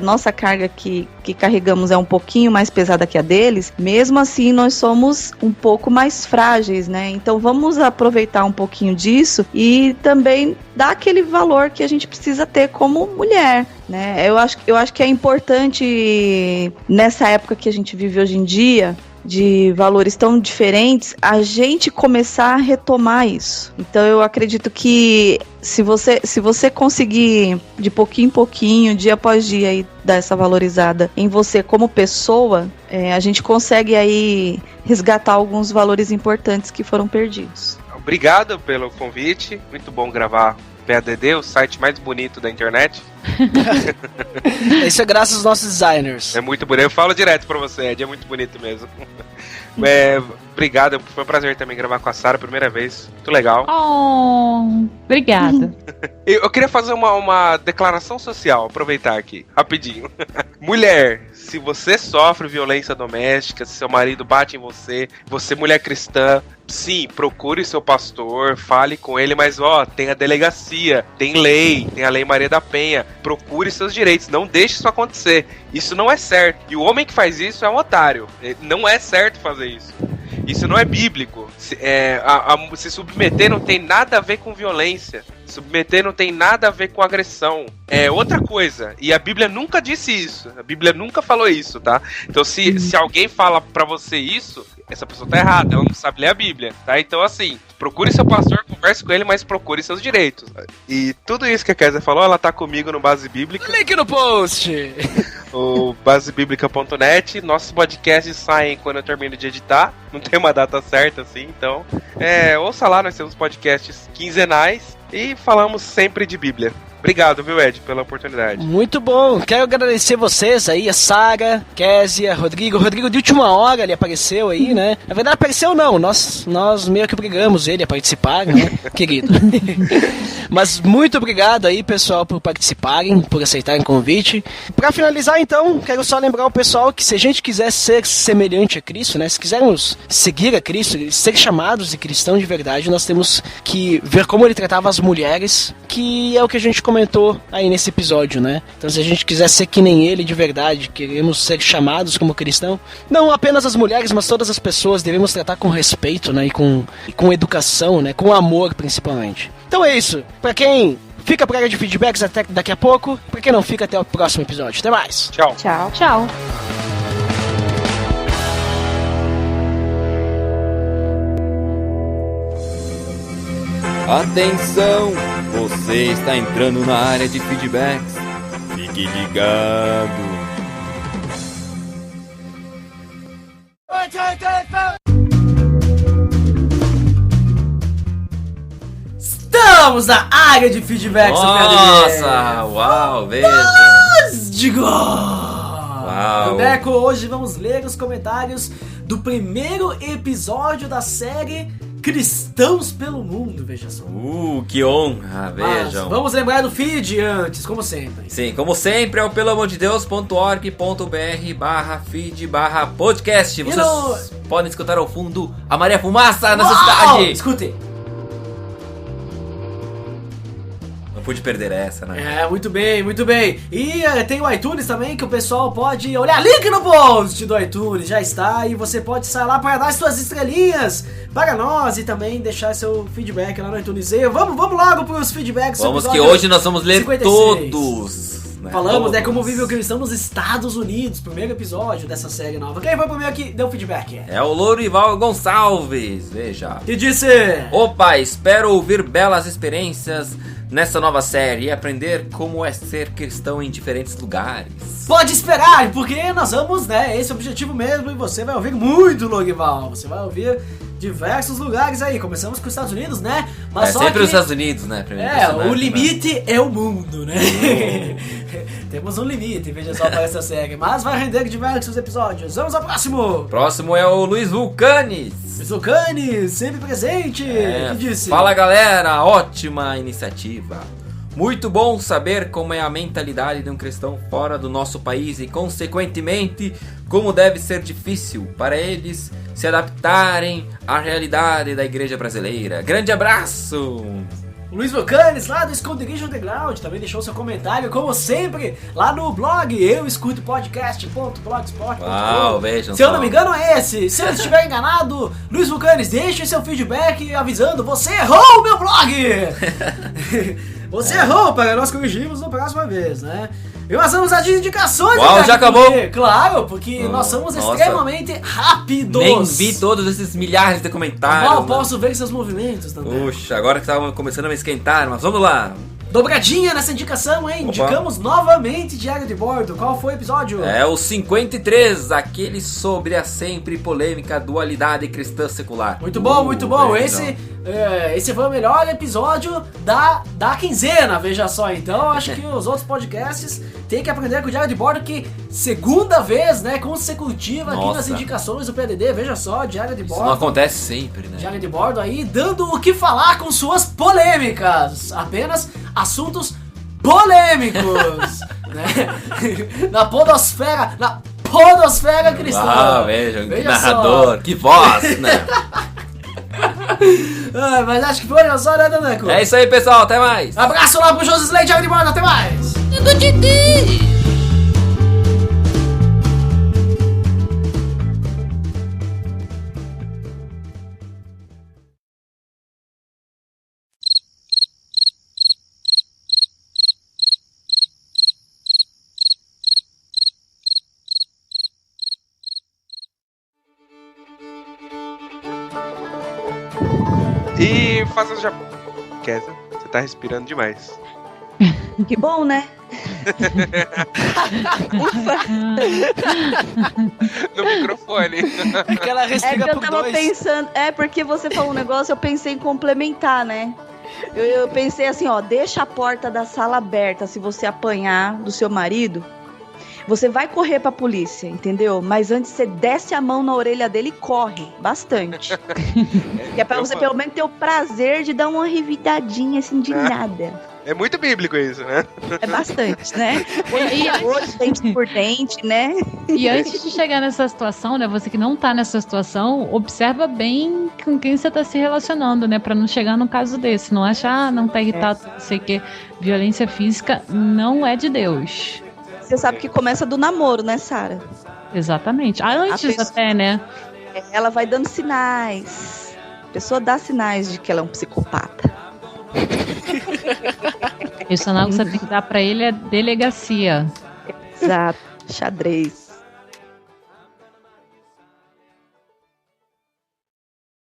nossa carga que carregamos é um pouquinho mais pesada que a deles, mesmo assim nós somos um pouco mais frágeis, né? Então vamos aproveitar um pouquinho disso e também dar aquele valor que a gente precisa ter como mulher, né? Eu acho que é importante, nessa época que a gente vive hoje em dia, de valores tão diferentes, a gente começar a retomar isso. Então eu acredito que se você conseguir de pouquinho em pouquinho, dia após dia, aí, dar essa valorizada em você como pessoa, a gente consegue aí resgatar alguns valores importantes que foram perdidos. Obrigado pelo convite, muito bom gravar PADD, o site mais bonito da internet. Isso é graças aos nossos designers. É muito bonito, eu falo direto pra você, é muito bonito mesmo. Obrigado, foi um prazer também gravar com a Sara, primeira vez, muito legal. Oh, obrigada. Eu queria fazer uma declaração social, aproveitar aqui, rapidinho. Mulher, se você sofre violência doméstica, se seu marido bate em você mulher cristã, sim, procure seu pastor, fale com ele, mas tem a delegacia, tem lei, tem a Lei Maria da Penha, procure seus direitos, não deixe isso acontecer, isso não é certo, e o homem que faz isso é um otário, não é certo fazer isso. Isso não é bíblico. Se submeter não tem nada a ver com violência. Submeter não tem nada a ver com agressão. É outra coisa. E a Bíblia nunca disse isso. A Bíblia nunca falou isso, tá? Então se alguém fala pra você isso, essa pessoa tá errada. Ela não sabe ler a Bíblia, tá? Então assim, procure seu pastor, converse com ele, mas procure seus direitos. E tudo isso que a Kézia falou, ela tá comigo no Base Bíblica. Link no post! O basebiblica.net. Nossos podcasts saem quando eu termino de editar. Não tem uma data certa assim, então ouça lá, nós temos podcasts quinzenais e falamos sempre de Bíblia. Obrigado, viu, Ed, pela oportunidade. Muito bom. Quero agradecer vocês aí, a Sara, Kézia, Rodrigo. Rodrigo de última hora ele apareceu aí, né? Na verdade, apareceu não. Nós meio que obrigamos ele a participar, né, querido? Mas muito obrigado aí, pessoal, por participarem, por aceitarem o convite. Pra finalizar, então, quero só lembrar o pessoal que se a gente quiser ser semelhante a Cristo, né? Se quisermos seguir a Cristo, ser chamados de cristão de verdade, nós temos que ver como ele tratava as mulheres, que é o que a gente comentou aí nesse episódio, né? Então, se a gente quiser ser que nem ele de verdade, queremos ser chamados como cristão, não apenas as mulheres, mas todas as pessoas devemos tratar com respeito, né? E com educação, né? Com amor, principalmente. Então é isso. Pra quem fica pra área de feedbacks até daqui a pouco, pra quem não fica, até o próximo episódio. Até mais. Tchau. Tchau. Tchau. Atenção! Você está entrando na área de feedbacks. Fique ligado. Estamos na área de feedbacks. Nossa, uau, veja. Digo! Uau. Deco, hoje vamos ler os comentários do primeiro episódio da série Cristãos pelo Mundo, veja só. Que honra, Mas vejam. vamos lembrar do feed antes, como sempre. Sim, como sempre, é o pelamordedeus.org.br/feed/podcast. Vocês podem escutar ao fundo a Maria Fumaça nessa cidade. Escutem. Não pude perder essa, né? É, muito bem, muito bem. E tem o iTunes também, que o pessoal pode olhar link no post do iTunes, já está. E você pode sair lá para dar suas estrelinhas para nós e também deixar seu feedback lá no iTunes. E vamos logo para os feedbacks. Vamos que hoje nós vamos ler 56. Todos. Né? Falamos, né, como vive o cristão nos Estados Unidos, primeiro episódio dessa série nova. Quem foi o primeiro que deu feedback? É o Lourival Gonçalves, veja. Que disse? Opa, espero ouvir belas experiências nessa nova série e aprender como é ser cristão em diferentes lugares. Pode esperar, porque nós vamos, né, esse é o objetivo mesmo, e você vai ouvir muito, Lourival. Você vai ouvir diversos lugares aí. Começamos com os Estados Unidos, né? Mas é só sempre que... os Estados Unidos, né? O limite é o mundo, né? Temos um limite, veja só, para essa série. Mas vai render diversos episódios. Vamos ao próximo! Próximo é o Luiz Vulcanes. Luiz Vulcanes, sempre presente. Que disse? Fala, galera, ótima iniciativa. Muito bom saber como é a mentalidade de um cristão fora do nosso país e, consequentemente, como deve ser difícil para eles se adaptarem à realidade da igreja brasileira. Grande abraço! Luiz Vulcanes, lá do Esconderijo Underground, também deixou seu comentário, como sempre, lá no blog euescutopodcast.blogspot.com. Uau, vejam Se eu não me engano é esse. Se eu estiver enganado, Luiz Vulcanes, deixe seu feedback avisando, você errou meu blog! Você errou, para nós corrigimos na próxima vez, né? E nós vamos às indicações. Uau, já acabou? Claro, porque nós somos extremamente rápidos. Nem vi todos esses milhares de comentários. Mal posso ver seus movimentos também. Puxa, agora que estavam começando a me esquentar, mas vamos lá. Dobradinha nessa indicação, hein? Opa. Indicamos novamente Diário de Bordo. Qual foi o episódio? É o 53, aquele sobre a sempre polêmica dualidade cristã secular. Muito bom, muito bom. Esse foi o melhor episódio da quinzena, veja só. Então, acho que os outros podcasts têm que aprender com o Diário de Bordo, que segunda vez, né, consecutiva aqui nas indicações do PDD. Veja só, Diário de Bordo. Isso não acontece sempre, né? Diário de Bordo aí, dando o que falar com suas polêmicas. Apenas assuntos polêmicos, né? Na podosfera cristã. Ah, veja que narrador, só. Que voz, né? Mas acho que foi só, né, Daneco? É isso aí, pessoal, até mais. Abraço lá pro Josisley, Diário de Bordo, até mais. E faça já. Kézia, você tá respirando demais. Que bom, né? No microfone. Porque ela respira eu por tava dois. pensando. É porque você falou um negócio, eu pensei em complementar, né? Eu pensei assim, ó, deixa a porta da sala aberta se você apanhar do seu marido. Você vai correr pra polícia, entendeu? Mas antes você desce a mão na orelha dele e corre bastante. Que é pra você pelo menos ter o prazer de dar uma revidadinha assim de nada. É muito bíblico isso, né? É bastante, né? Hoje, dente por dente, né? E antes de chegar nessa situação, né? Você que não tá nessa situação, observa bem com quem você tá se relacionando, né? Pra não chegar num caso desse. Não achar, não tá irritado, não sei o que. Violência física não é de Deus. Você sabe que começa do namoro, né, Sara? Exatamente. Antes até, né? Ela vai dando sinais. A pessoa dá sinais de que ela é um psicopata. E o sinal que você tem que dar pra ele é delegacia. Exato. Xadrez.